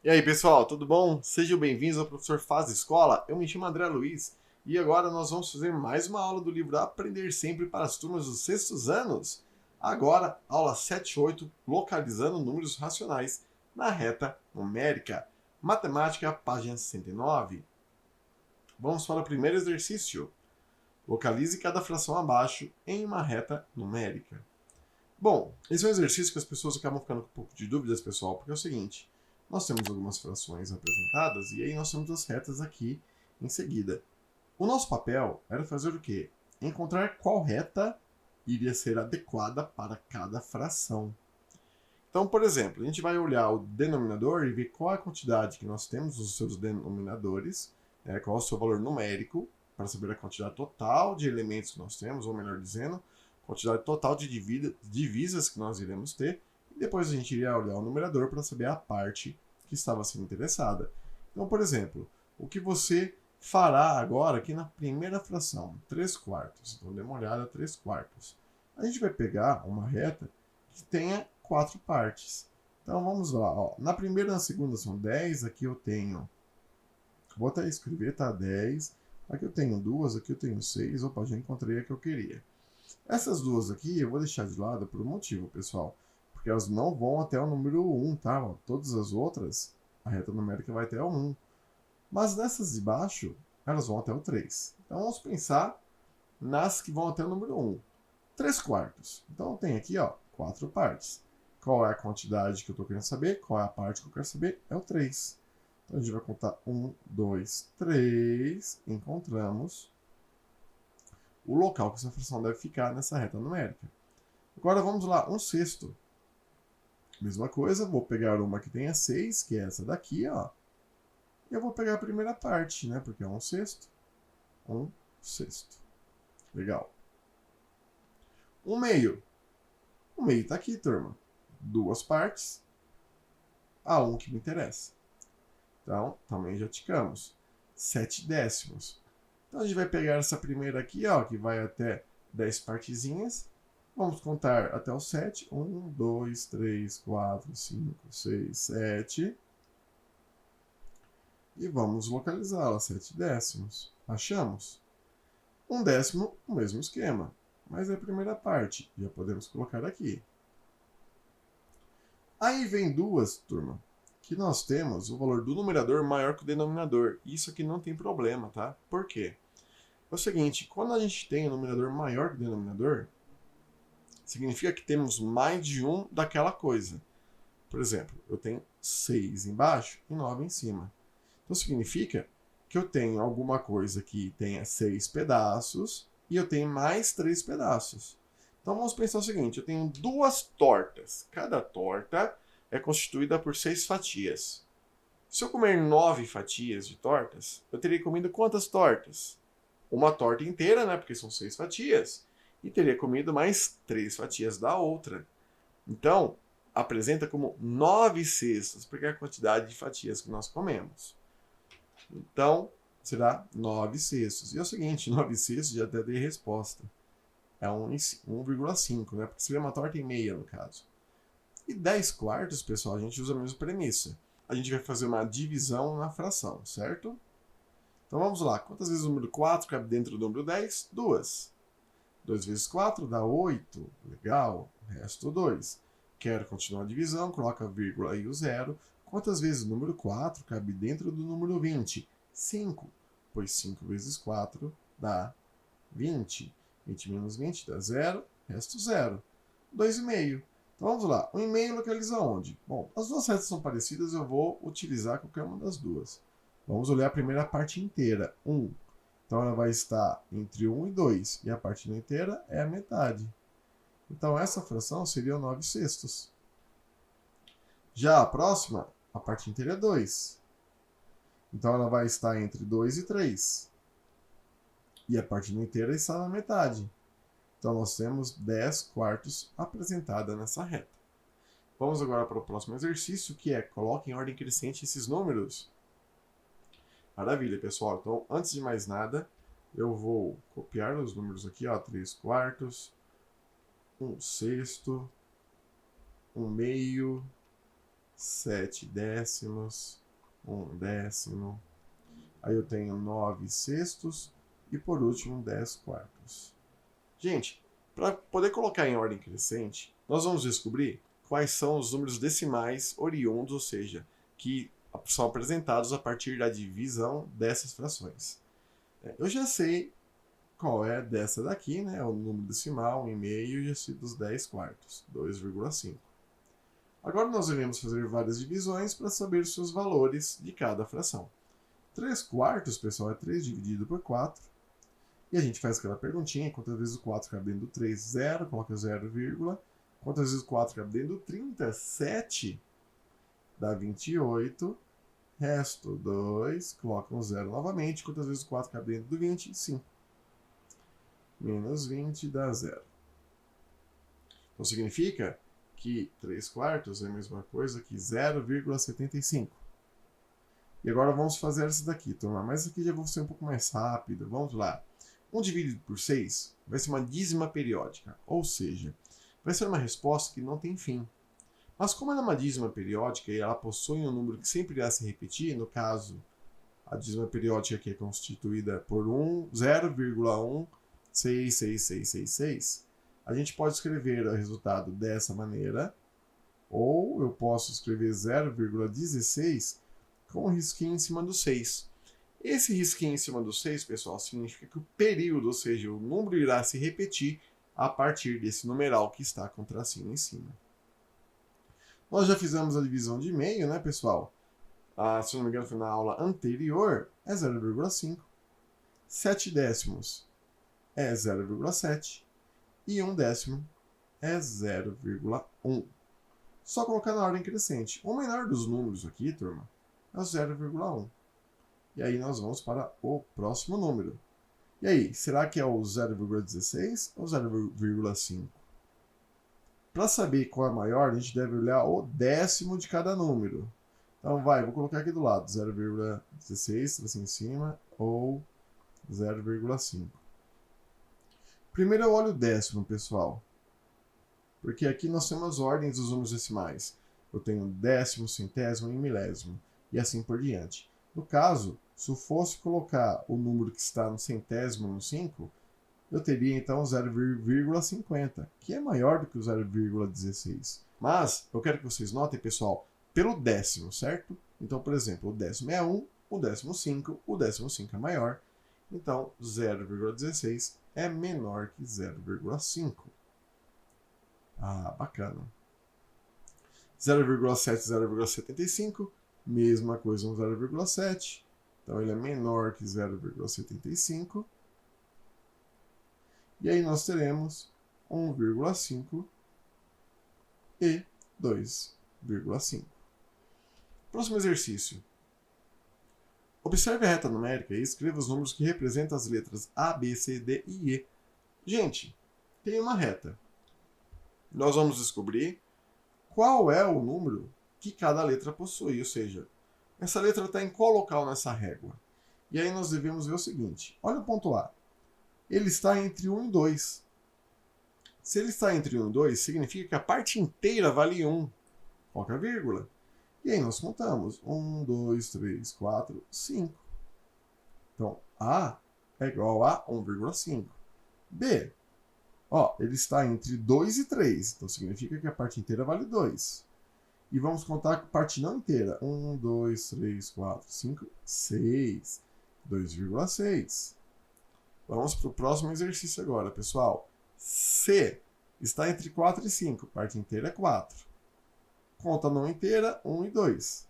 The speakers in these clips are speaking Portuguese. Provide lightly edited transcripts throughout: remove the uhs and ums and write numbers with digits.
E aí, pessoal, tudo bom? Sejam bem-vindos ao Professor Faz Escola. Eu me chamo André Luiz e agora nós vamos fazer mais uma aula do livro Aprender Sempre para as turmas dos sextos anos. Agora, aula 7 e 8, localizando números racionais na reta numérica. Matemática, página 69. Vamos para o primeiro exercício. Localize cada fração abaixo em uma reta numérica. Bom, esse é um exercício que as pessoas acabam ficando com um pouco de dúvidas, pessoal, porque é o seguinte: nós temos algumas frações apresentadas e aí nós temos as retas aqui em seguida. O nosso papel era fazer o quê? Encontrar qual reta iria ser adequada para cada fração. Então, por exemplo, a gente vai olhar o denominador e ver qual é a quantidade que nós temos nos seus denominadores, qual é o seu valor numérico, para saber a quantidade total de elementos que nós temos, ou melhor dizendo, quantidade total de divisas que nós iremos ter. E depois a gente iria olhar o numerador para saber a parte que estava sendo interessada. Então, por exemplo, o que você fará agora aqui na primeira fração, 3 quartos. Então, dê uma olhada, 3 quartos. A gente vai pegar uma reta que tenha 4 partes. Então vamos lá, ó. Na primeira e na segunda são 10, aqui eu tenho, vou até escrever, tá? 10. Aqui eu tenho duas, aqui eu tenho 6. Opa, já encontrei a que eu queria. Essas duas aqui eu vou deixar de lado por um motivo, pessoal. Porque elas não vão até o número 1, tá? Ó, todas as outras, a reta numérica vai até o 1. Mas nessas de baixo, elas vão até o 3. Então vamos pensar nas que vão até o número 1. 3 quartos. Então tem aqui, ó, 4 partes. Qual é a quantidade que eu estou querendo saber? Qual é a parte que eu quero saber? É o 3. Então a gente vai contar 1, 2, 3. Encontramos o local que essa fração deve ficar nessa reta numérica. Agora vamos lá, 1 sexto. Mesma coisa, vou pegar uma que tenha 6, que é essa daqui, ó. E eu vou pegar a primeira parte, né? Porque é 1 sexto. 1 sexto. Legal. 1 meio. O meio está aqui, turma. Duas partes. A 1 que me interessa. Então, também já ticamos. 7 décimos. Então, a gente vai pegar essa primeira aqui, ó, que vai até 10 partezinhas. Vamos contar até o 7. 1, 2, 3, 4, 5, 6, 7. E vamos localizá-la, 7 décimos. Achamos? 1 décimo, o mesmo esquema. Mas é a primeira parte. Já podemos colocar aqui. Aí vem duas, turma, que nós temos o valor do numerador maior que o denominador. Isso aqui não tem problema, tá? Por quê? É o seguinte, quando a gente tem o numerador maior que o denominador, significa que temos mais de um daquela coisa. Por exemplo, eu tenho 6 embaixo e 9 em cima. Então significa que eu tenho alguma coisa que tenha 6 pedaços e eu tenho mais 3 pedaços. Então vamos pensar o seguinte: eu tenho duas tortas. Cada torta é constituída por 6 fatias. Se eu comer 9 fatias de tortas, eu teria comido quantas tortas? Uma torta inteira, né? Porque são 6 fatias. E teria comido mais 3 fatias da outra. Então, apresenta como 9 cestas, porque é a quantidade de fatias que nós comemos. Então, será 9 sextos. E é o seguinte, 9 sextos já até dei resposta. É 1,5, né? Porque seria uma torta e meia, no caso. E 10 quartos, pessoal, a gente usa a mesma premissa. A gente vai fazer uma divisão na fração, certo? Então vamos lá. Quantas vezes o número 4 cabe dentro do número 10? 2. 2 vezes 4 dá 8. Legal. O resto 2. Quero continuar a divisão, coloca a vírgula e o zero. Quantas vezes o número 4 cabe dentro do número 20? 5. Pois 5 vezes 4 dá 20. 20 menos 20 dá 0. Resto 0. 2,5. Então vamos lá. 1,5 localiza onde? Bom, as duas retas são parecidas, eu vou utilizar qualquer uma das duas. Vamos olhar a primeira parte inteira. 1. Então ela vai estar entre 1 e 2. E a parte inteira é a metade. Então essa fração seria 9 sextos. Já a próxima, a parte inteira é 2. Então ela vai estar entre 2 e 3. E a parte inteira está na metade. Então nós temos 10 quartos apresentada nessa reta. Vamos agora para o próximo exercício, que é coloque em ordem crescente esses números. Maravilha, pessoal. Então, antes de mais nada, eu vou copiar os números aqui, ó, 3 quartos, 1 sexto, 1 meio, 7 décimos, 1 décimo. Aí eu tenho 9 sextos e por último 10 quartos. Gente, para poder colocar em ordem crescente, nós vamos descobrir quais são os números decimais oriundos, ou seja, que são apresentados a partir da divisão dessas frações. Eu já sei qual é dessa daqui, né? O número decimal, 1,5, e já sei dos 10 quartos, 2,5. Agora nós iremos fazer várias divisões para saber os seus valores de cada fração. 3 quartos, pessoal, é 3 dividido por 4. E a gente faz aquela perguntinha, quantas vezes o 4 cabe dentro do 3? 0, coloca 0, quantas vezes o 4 cabe dentro do 30? 7, dá 28. Resto 2, coloca um 0 novamente. Quantas vezes o 4 cabe dentro do 20? 5. Menos 20 dá 0. Então significa que 3 quartos é a mesma coisa que 0,75. E agora vamos fazer essa daqui, turma. Mas aqui já vou ser um pouco mais rápido. Vamos lá. 1 dividido por 6 vai ser uma dízima periódica. Ou seja, vai ser uma resposta que não tem fim. Mas como ela é uma dízima periódica e ela possui um número que sempre irá se repetir, no caso, a dízima periódica aqui é constituída por 0,1666666, a gente pode escrever o resultado dessa maneira, ou eu posso escrever 0,16 com um risquinho em cima do 6. Esse risquinho em cima do 6, pessoal, significa que o período, ou seja, o número irá se repetir a partir desse numeral que está com o tracinho em cima. Nós já fizemos a divisão de meio, né, pessoal? Se não me engano, foi na aula anterior, é 0,5. 7 décimos é 0,7. E 1 décimo é 0,1. Só colocar na ordem crescente. O menor dos números aqui, turma, é o 0,1. E aí nós vamos para o próximo número. E aí, será que é o 0,16 ou 0,5? Para saber qual é maior, a gente deve olhar o décimo de cada número. Então vou colocar aqui do lado, 0,16, assim em cima, ou 0,5. Primeiro eu olho o décimo, pessoal. Porque aqui nós temos as ordens dos números decimais. Eu tenho décimo, centésimo e milésimo. E assim por diante. No caso, se eu fosse colocar o número que está no centésimo no 5, eu teria então 0,50, que é maior do que o 0,16. Mas eu quero que vocês notem, pessoal, pelo décimo, certo? Então, por exemplo, o décimo é 1, o décimo 5 é maior. Então, 0,16 é menor que 0,5. Bacana. 0,7, 0,75, mesma coisa um 0,7. Então, ele é menor que 0,75. E aí nós teremos 1,5 e 2,5. Próximo exercício. Observe a reta numérica e escreva os números que representam as letras A, B, C, D e E. Gente, tem uma reta. Nós vamos descobrir qual é o número que cada letra possui, ou seja, essa letra está em qual local nessa régua. E aí nós devemos ver o seguinte. Olha o ponto A. Ele está entre 1 e 2. Se ele está entre 1 e 2, significa que a parte inteira vale 1. Coloca a vírgula. E aí nós contamos. 1, 2, 3, 4, 5. Então, A é igual a 1,5. B, ele está entre 2 e 3. Então, significa que a parte inteira vale 2. E vamos contar a parte não inteira. 1, 2, 3, 4, 5, 6. 2,6. Vamos para o próximo exercício agora, pessoal. C está entre 4 e 5. Parte inteira é 4. Conta não inteira, 1 e 2.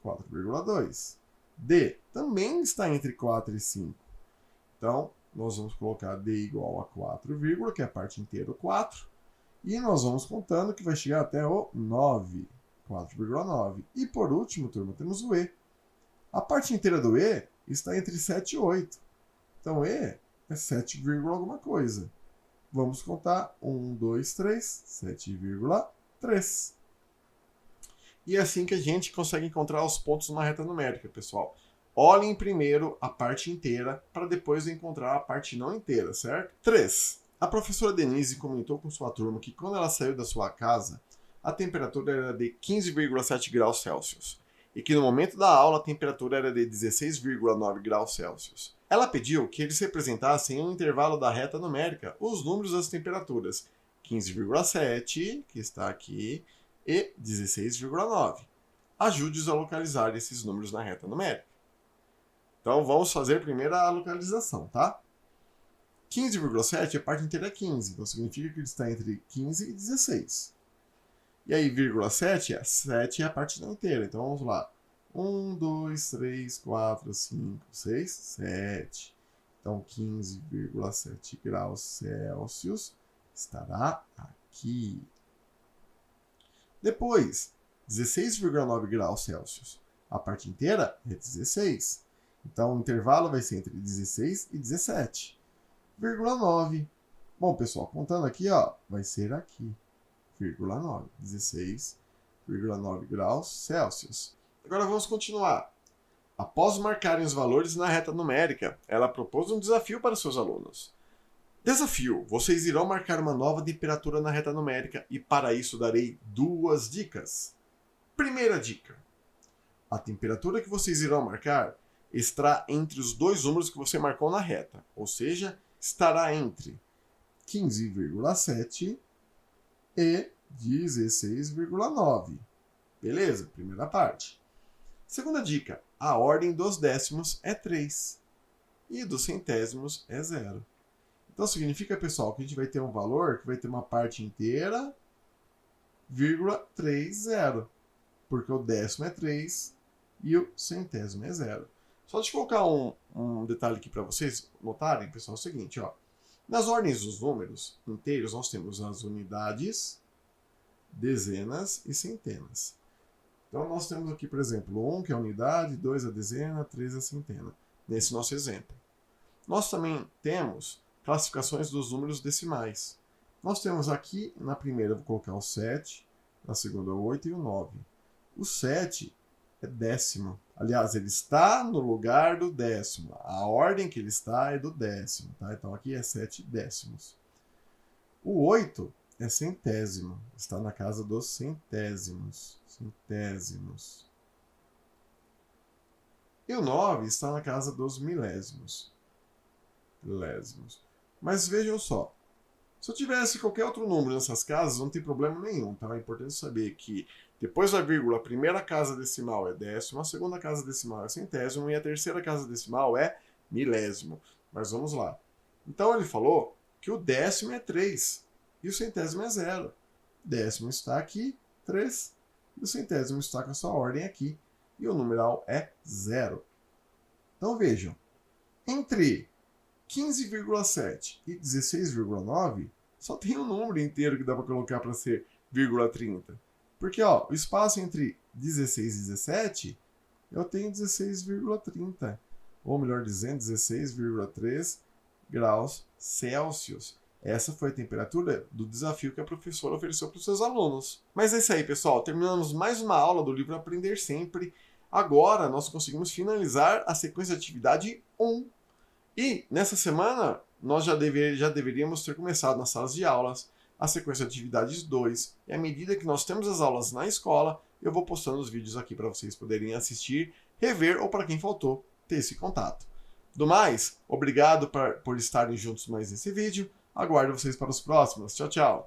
4,2. D também está entre 4 e 5. Então, nós vamos colocar D igual a 4, que é a parte inteira, o 4. E nós vamos contando que vai chegar até o 9. 4,9. E por último, turma, temos o E. A parte inteira do E está entre 7 e 8. Então, E é 7, alguma coisa. Vamos contar 1, 2, 3, 7,3. E é assim que a gente consegue encontrar os pontos numa reta numérica, pessoal. Olhem primeiro a parte inteira para depois encontrar a parte não inteira, certo? 3. A professora Denise comentou com sua turma que quando ela saiu da sua casa, a temperatura era de 15,7 graus Celsius e que no momento da aula a temperatura era de 16,9 graus Celsius. Ela pediu que eles representassem em um intervalo da reta numérica os números das temperaturas 15,7, que está aqui, e 16,9. Ajude-os a localizar esses números na reta numérica. Então vamos fazer primeiro a localização, tá? 15,7 a parte inteira é 15, então significa que ele está entre 15 e 16. E aí, vírgula 7 é a parte inteira. Então vamos lá. 1, 2, 3, 4, 5, 6, 7. Então 15,7 graus Celsius estará aqui. Depois, 16,9 graus Celsius. A parte inteira é 16. Então o intervalo vai ser entre 16 e 17. 9. Bom, pessoal, contando aqui, ó, vai ser aqui. 9, 16,9 graus Celsius. Agora vamos continuar. Após marcarem os valores na reta numérica, ela propôs um desafio para seus alunos. Desafio: vocês irão marcar uma nova temperatura na reta numérica e para isso darei 2 dicas. Primeira dica: a temperatura que vocês irão marcar estará entre os 2 números que você marcou na reta, ou seja, estará entre 15,7 e 16,9. Beleza? Primeira parte. Segunda dica: a ordem dos décimos é 3 e dos centésimos é 0. Então significa, pessoal, que a gente vai ter um valor que vai ter uma parte inteira, vírgula 30, porque o décimo é 3 e o centésimo é 0. Só deixa eu colocar um detalhe aqui para vocês notarem, pessoal, é o seguinte, ó. Nas ordens dos números inteiros, nós temos as unidades, dezenas e centenas. Então, nós temos aqui, por exemplo, 1 que é a unidade, 2 a dezena, 3 a centena, nesse nosso exemplo. Nós também temos classificações dos números decimais. Nós temos aqui, na primeira, vou colocar o 7, na segunda o 8 e o 9. O 7 é décimo. Aliás, ele está no lugar do décimo. A ordem que ele está é do décimo. Tá? Então, aqui é 7 décimos. O 8 é centésimo. Está na casa dos centésimos. Centésimos. E o 9 está na casa dos milésimos. Milésimos. Mas vejam só. Se eu tivesse qualquer outro número nessas casas, não tem problema nenhum. Tá? É importante saber que depois da vírgula, a primeira casa decimal é décimo, a segunda casa decimal é centésimo e a terceira casa decimal é milésimo. Mas vamos lá. Então ele falou que o décimo é 3 e o centésimo é 0. O décimo está aqui, 3, e o centésimo está com a sua ordem aqui, e o numeral é 0. Então vejam, entre 15,7 e 16,9, só tem um número inteiro que dá para colocar para ser vírgula 30. Porque ó, o espaço entre 16 e 17, eu tenho 16,30. Ou melhor dizendo, 16,3 graus Celsius. Essa foi a temperatura do desafio que a professora ofereceu para os seus alunos. Mas é isso aí, pessoal. Terminamos mais uma aula do livro Aprender Sempre. Agora nós conseguimos finalizar a sequência de atividade 1. E nessa semana nós já deveríamos ter começado nas salas de aulas a sequência de atividades 2. E à medida que nós temos as aulas na escola, eu vou postando os vídeos aqui para vocês poderem assistir, rever ou para quem faltou, ter esse contato. Do mais, obrigado por estarem juntos mais nesse vídeo. Aguardo vocês para os próximos. Tchau, tchau!